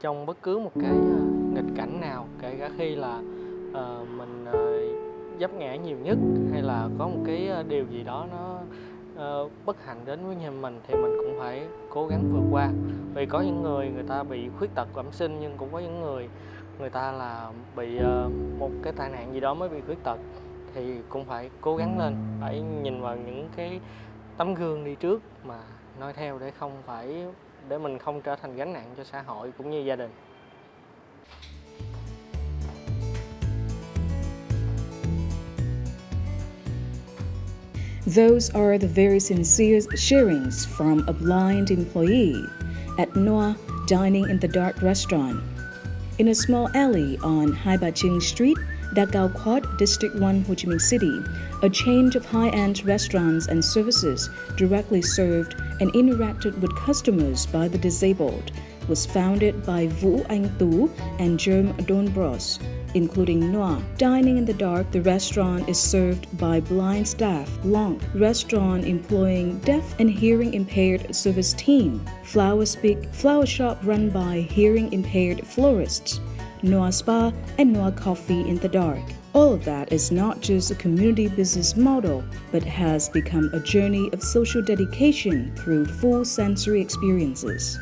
trong bất cứ một cái nghịch cảnh nào, kể cả khi là mình vấp ngã nhiều nhất hay là có một cái điều gì đó nó bất hạnh đến với nhà mình thì mình cũng phải cố gắng vượt qua. Vì có những người ta bị khuyết tật bẩm sinh, nhưng cũng có những người ta là bị một cái tai nạn gì đó mới bị khuyết tật, thì cũng phải cố gắng lên, phải nhìn vào những cái tấm gương đi trước mà noi theo để mình không trở thành gánh nặng cho xã hội cũng như gia đình. Those are the very sincere sharings from a blind employee at Noir Dining in the Dark restaurant. In a small alley on Hai Ba Trung Street, Kao Ward, District 1, Ho Chi Minh City, a chain of high-end restaurants and services directly served and interacted with customers by the disabled was founded by Anh Tu and Germ Doornbos, including Noir. Dining in the dark, the restaurant is served by blind staff, Blanc, restaurant employing deaf and hearing-impaired service team, flower shop run by hearing-impaired florists, Noir Spa, and Noir Coffee in the dark. All of that is not just a community business model, but has become a journey of social dedication through full sensory experiences.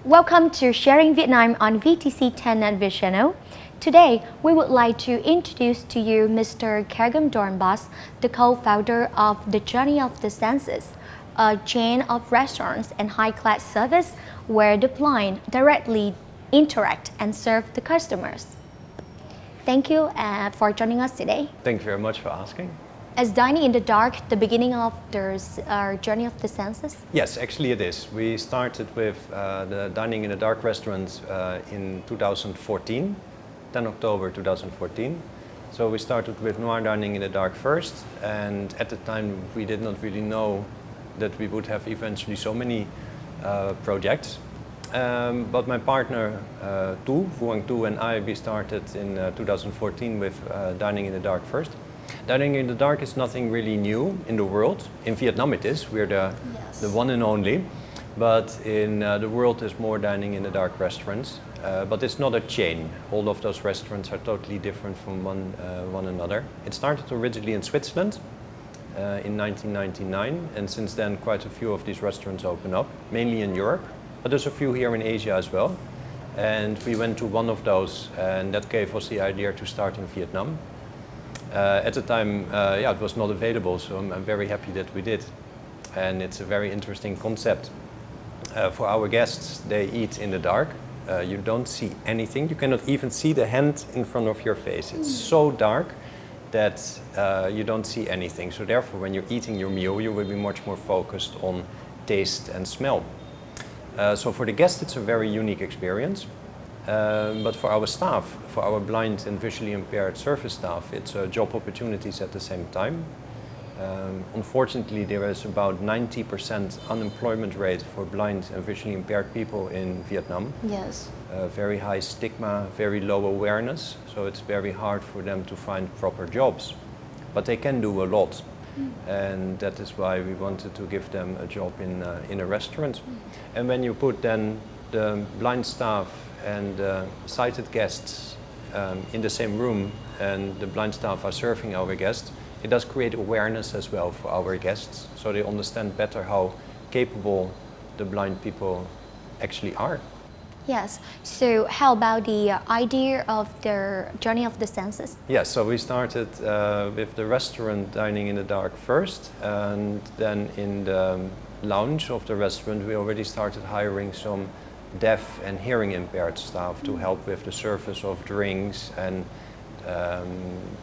Welcome to Sharing Vietnam on VTC 10 and Viet channel. Today, we would like to introduce to you Mr. Doornbos, the co-founder of the Journey of the Senses, a chain of restaurants and high-class service where the blind directly interact and serve the customers. Thank you for joining us today. Thank you very much for asking. Is Dining in the Dark the beginning of our Journey of the Senses? Yes, actually it is. We started with the Dining in the Dark restaurant in 2014, 10 October 2014. So we started with Noir Dining in the Dark first, and at the time we did not really know that we would have eventually so many projects. But my partner Tu and I, we started in 2014 with Dining in the Dark first. Dining in the dark is nothing really new in the world. In Vietnam it is, we're the one and only. But in the world there's more dining in the dark restaurants. But it's not a chain. All of those restaurants are totally different from one another. It started originally in Switzerland in 1999, and since then quite a few of these restaurants open up, mainly in Europe. But there's a few here in Asia as well. And we went to one of those, and that gave us the idea to start in Vietnam. At the time, it was not available, so I'm very happy that we did. And it's a very interesting concept. For our guests, they eat in the dark. You don't see anything. You cannot even see the hand in front of your face. It's so dark that you don't see anything. So therefore, when you're eating your meal, you will be much more focused on taste and smell. So for the guests, it's a very unique experience. But for our staff, for our blind and visually impaired service staff, it's job opportunities at the same time. Unfortunately, there is about 90% unemployment rate for blind and visually impaired people in Vietnam. Yes. Very high stigma, very low awareness, so it's very hard for them to find proper jobs. But they can do a lot. And that is why we wanted to give them a job in a restaurant. And when you put then the blind staff and the sighted guests in the same room, and the blind staff are serving our guests, it does create awareness as well for our guests, so they understand better how capable the blind people actually are. Yes. So how about the idea of the Journey of the Senses? Yes, so we started with the restaurant Dining in the Dark first, and then in the lounge of the restaurant we already started hiring some deaf and hearing impaired staff to help with the service of drinks and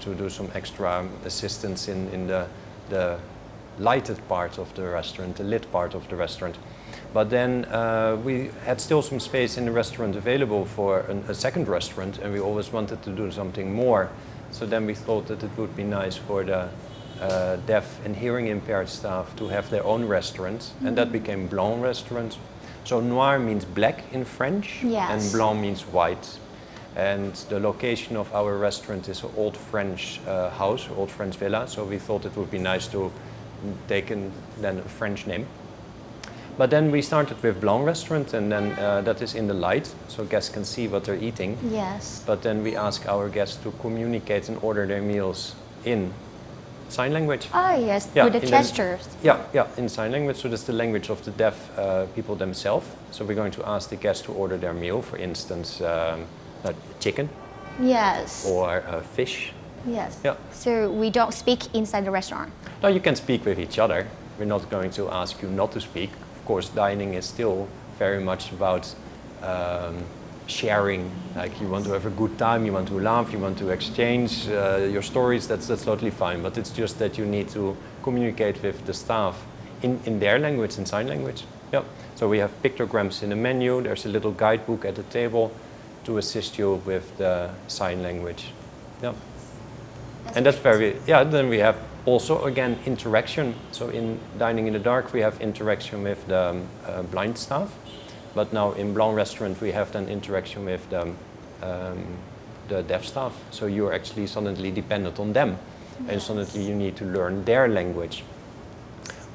to do some extra assistance in the lighted part of the restaurant, the lit part of the restaurant. But then we had still some space in the restaurant available for a second restaurant, and we always wanted to do something more. So then we thought that it would be nice for the deaf and hearing impaired staff to have their own restaurant, and that became Blanc restaurant. So Noir means black in French, yes, and Blanc means white. And the location of our restaurant is an old French house, old French villa, so we thought it would be nice to taken then a French name. But then we started with Blanc restaurant, and then that is in the light, so guests can see what they're eating. Yes. But then we ask our guests to communicate and order their meals in sign language. Oh yes, Yeah, with the in gestures. Yeah, in sign language. So that's the language of the deaf people themselves. So we're going to ask the guests to order their meal, for instance, chicken Yes. or fish. Yes. Yeah. So we don't speak inside the restaurant. No, you can speak with each other. We're not going to ask you not to speak. Of course, dining is still very much about sharing. Like you want to have a good time, you want to laugh, you want to exchange your stories. That's totally fine. But it's just that you need to communicate with the staff in their language, in sign language. Yeah. So we have pictograms in the menu. There's a little guidebook at the table to assist you with the sign language. Yeah. And that's very, yeah, then we have also again interaction. So in Dining in the Dark we have interaction with the blind staff, but now in Blanc restaurant we have then interaction with the deaf staff. So you're actually suddenly dependent on them, and suddenly you need to learn their language,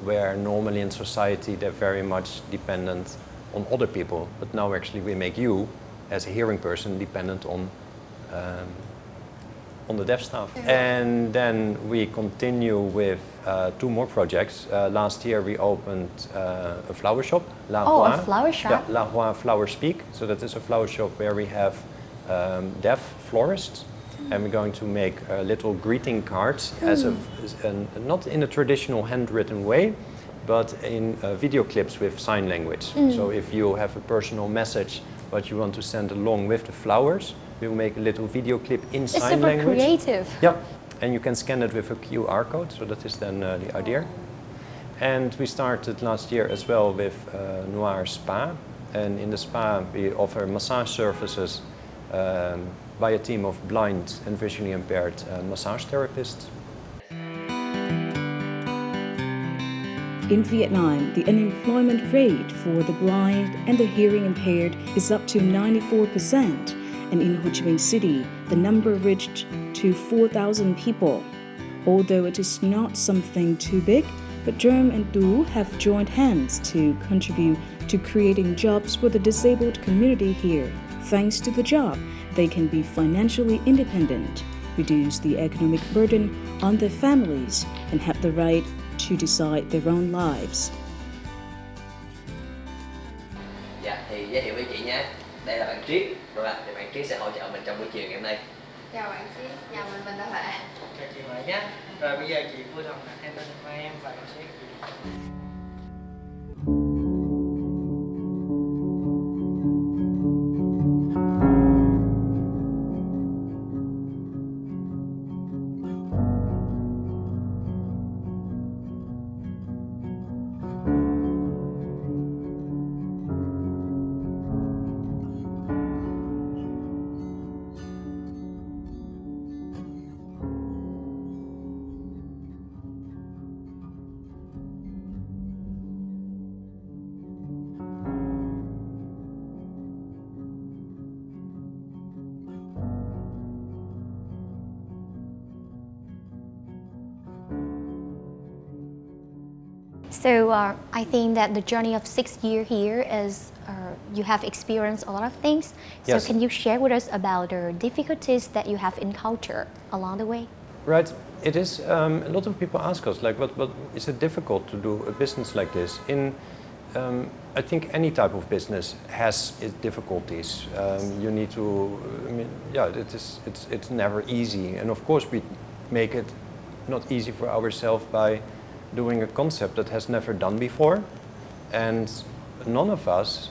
where normally in society they're very much dependent on other people, but now actually we make you as a hearing person dependent on the deaf staff. And then we continue with 2 more projects. Last year we opened a flower shop, La Oh, Hoa. a flower shop? Yeah, La Hoa Flower Speak. So that is a flower shop where we have deaf florists. And we're going to make little greeting cards not in a traditional handwritten way, but in video clips with sign language. So if you have a personal message but you want to send along with the flowers, we'll make a little video clip in sign language. It's super creative. Yeah, and you can scan it with a QR code, so that is then the idea. And we started last year as well with Noir Spa, and in the spa we offer massage services by a team of blind and visually impaired massage therapists. In Vietnam, the unemployment rate for the blind and the hearing impaired is up to 94%, and in Ho Chi Minh City, the number reached to 4,000 people. Although it is not something too big, but Germ and Tu have joined hands to contribute to creating jobs for the disabled community here. Thanks to the job, they can be financially independent, reduce the economic burden on their families, and have the right to decide their own lives. Dạ, thì giới thiệu với chị nha. Đây là bạn Triết, rồi ạ, thì bạn Triết sẽ hỗ trợ mình trong buổi chiều ngày hôm nay. Chào bạn Triết, chào mình là Huệ. Chào chị Huệ nhé. Rồi bây giờ chị vui lòng đặt hai tên của em và em sẽ chị. So I think that the journey of 6 years here is you have experienced a lot of things. So Yes. can you share with us about the difficulties that you have encountered along the way? Right. It is. A lot of people ask us, like, what is it difficult to do a business like this? I think any type of business has its difficulties. You need to. I mean, yeah, it's never easy, and of course we make it not easy for ourselves by doing a concept that has never done before, and none of us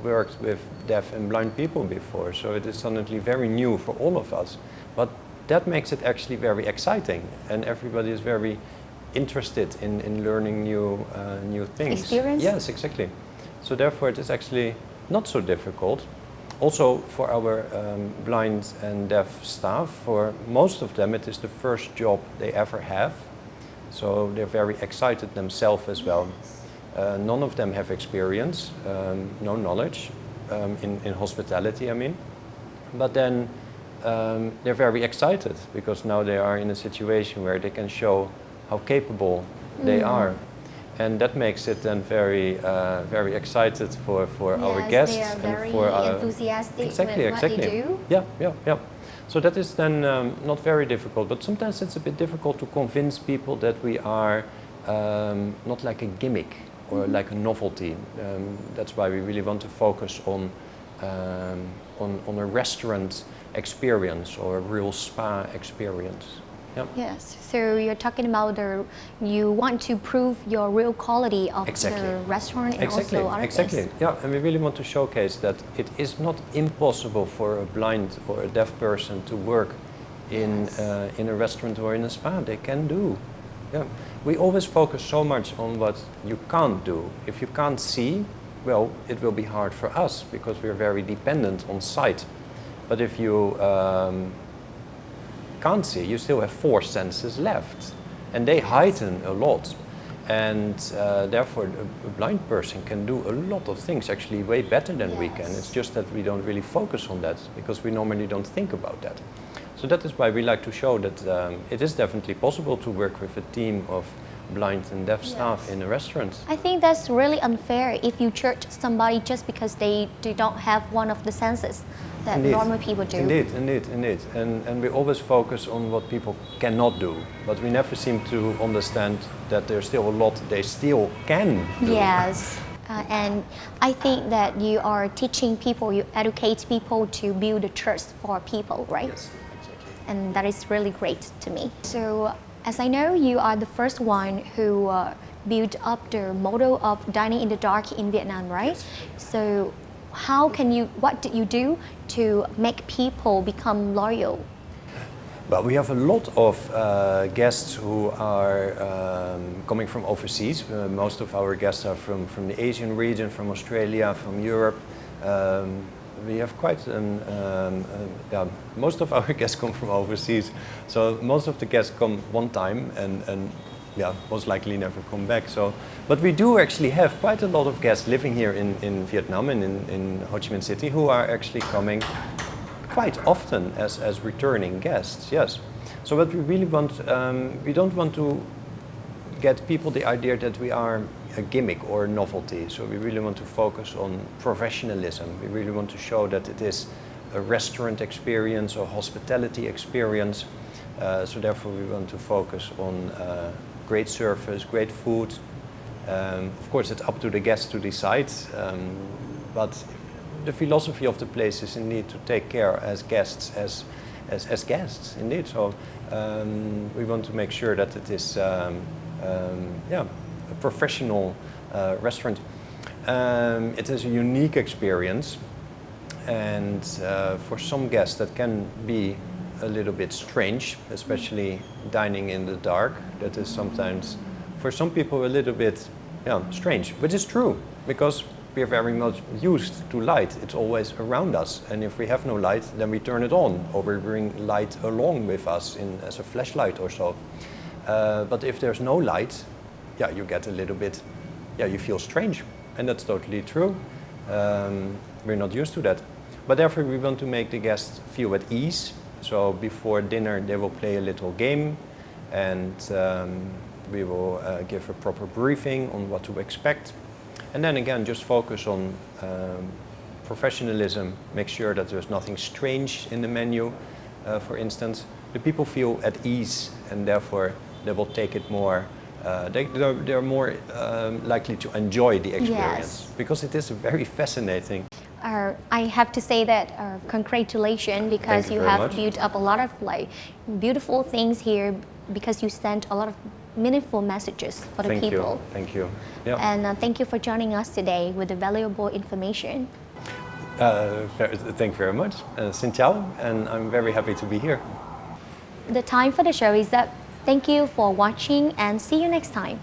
worked with deaf and blind people before, so it is suddenly very new for all of us. But that makes it actually very exciting, and everybody is very interested in learning new things. Experience? Yes, exactly. So therefore it is actually not so difficult. Also for our blind and deaf staff, for most of them it is the first job they ever have. So they're very excited themselves as well. None of them have experience, no knowledge in hospitality, I mean. But then they're very excited because now they are in a situation where they can show how capable They are. And that makes it then very, very excited for our guests they are very and for our enthusiastic exactly, with exactly. what you do. Yeah. So that is then not very difficult, but sometimes it's a bit difficult to convince people that we are not like a gimmick or like a novelty. That's why we really want to focus on a restaurant experience or a real spa experience. Yep. Yes, so you're talking about you want to prove your real quality of Exactly. the restaurant and Exactly, also other exactly. things. Yeah, and we really want to showcase that it is not impossible for a blind or a deaf person to work in a restaurant or in a spa. They can do. Yeah. We always focus so much on what you can't do. If you can't see, well, it will be hard for us because we're very dependent on sight. But if you can't see, you still have 4 senses left, and they heighten a lot. And therefore, a blind person can do a lot of things, actually way better than we can. It's just that we don't really focus on that because we normally don't think about that. So that is why we like to show that it is definitely possible to work with a team of blind and deaf staff in a restaurant. I think that's really unfair if you judge somebody just because they don't have one of the senses that normal people do. Indeed. And we always focus on what people cannot do, but we never seem to understand that there's still a lot they still can do. Yes. And I think that you are teaching people, you educate people to build a trust for people, right? Yes, exactly. And that is really great to me. So, as I know, you are the first one who built up the model of dining in the dark in Vietnam, right? So, what did you do to make people become loyal? Well, we have a lot of guests who are coming from overseas. Most of our guests are from the Asian region, from Australia, from Europe. We have quite most of our guests come from overseas. So most of the guests come one time and most likely never come back. But we do actually have quite a lot of guests living here in Vietnam and in Ho Chi Minh City who are actually coming quite often as returning guests, yes. So what we really want, we don't want to get people the idea that we are a gimmick or a novelty. So we really want to focus on professionalism. We really want to show that it is a restaurant experience or hospitality experience. So therefore we want to focus on great service, great food. Of course it's up to the guests to decide, but the philosophy of the place is indeed to take care as guests, as guests, indeed. So we want to make sure that it is a professional restaurant. It is a unique experience, and for some guests that can be a little bit strange, especially dining in the dark. That is sometimes, for some people, a little bit strange, which is true, because we are very much used to light. It's always around us, and if we have no light, then we turn it on, or we bring light along with us as a flashlight or so. But if there's no light, you get a little bit, you feel strange, and that's totally true. We're not used to that. But therefore we want to make the guests feel at ease. So before dinner they will play a little game, and we will give a proper briefing on what to expect. And then again, just focus on professionalism, make sure that there's nothing strange in the menu, for instance. The people feel at ease, and therefore they will take it more, they're more likely to enjoy the experience, because it is very fascinating. I have to say that congratulations, because you have built up a lot of beautiful things here, because you sent a lot of meaningful messages for the people. Thank you. Yeah. And thank you for joining us today with the valuable information. Thank you very much. Xin chào, and I'm very happy to be here. The time for the show is up. Thank you for watching, and see you next time.